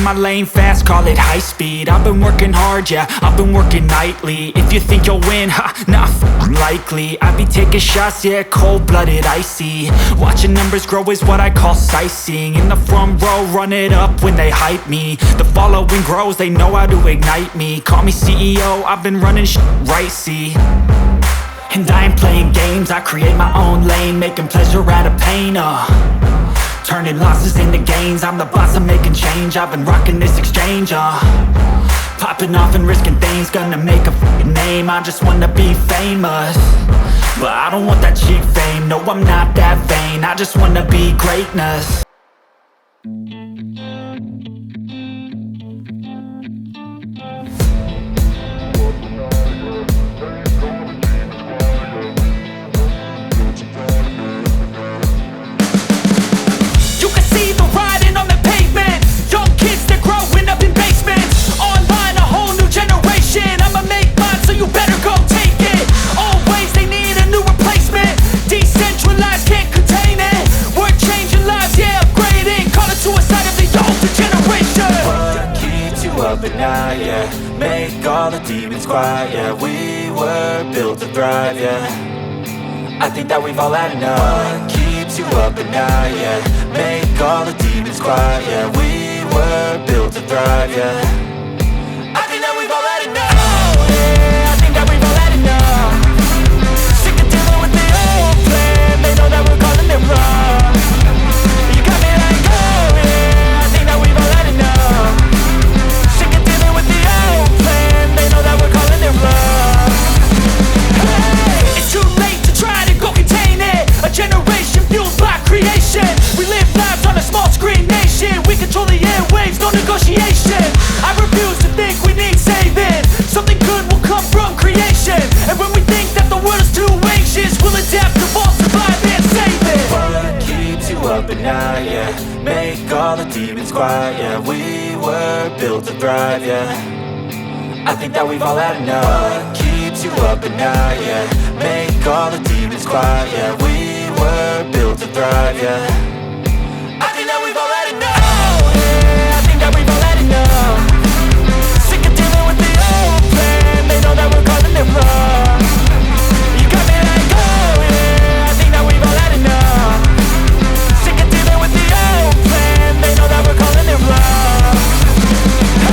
my lane fast, call it high speed. I've been working hard, yeah, I've been working nightly. If you think you'll win, ha, not likely. I be taking shots, yeah, cold-blooded, icy. Watching numbers grow is what I call sightseeing. In the front row, run it up when they hype me. The following grows, they know how to ignite me. Call me CEO, I've been running right, see. And I ain't playing games, I create my own lane, making pleasure out of pain, turning losses into gains. I'm the boss, I'm making change. I've been rocking this exchange, popping off and risking things. Gonna make a f***ing name. I just wanna be famous, but I don't want that cheap fame. No, I'm not that vain. I just wanna be greatness. At night, yeah, make all the demons quiet, yeah. We were built to thrive, yeah. I think that we've all had enough. What keeps you up at night, yeah, make all the demons quiet, yeah. We were built to thrive, yeah. I think that we've all had enough. Oh, yeah, I think that we've all had enough. Sick of dealing with the old plan. They know that we're calling it wrong. You got me like, oh yeah, I think that we've all had enough. They know that we're calling it wrong. Hey, it's too late to try to go contain it. A generation fueled by creation. We live lives on a small screen nation. We control the airwaves, no negotiation. I refuse to think we need saving. Something good will come from creation. And when we think that the world is too anxious, we'll adapt, evolve, survive and save it. What keeps you up at night, yeah, make all the demons quiet, yeah. We were built to thrive, yeah. I think that we've all had enough. What keeps you up at night, yeah, make all the demons quiet, yeah. We were built to thrive, yeah. I think that we've all had enough. Oh yeah, I think that we've all had enough. Sick of dealing with the old plan. They know that we're calling it wrong. You got me like, oh yeah, I think that we've all had enough. Sick of dealing with the old plan. They know that we're calling it wrong. We'll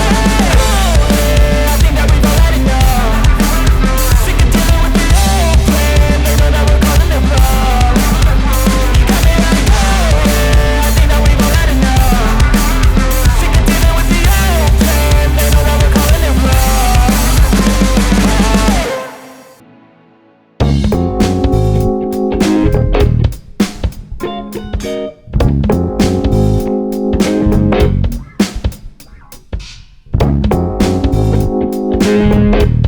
be right back.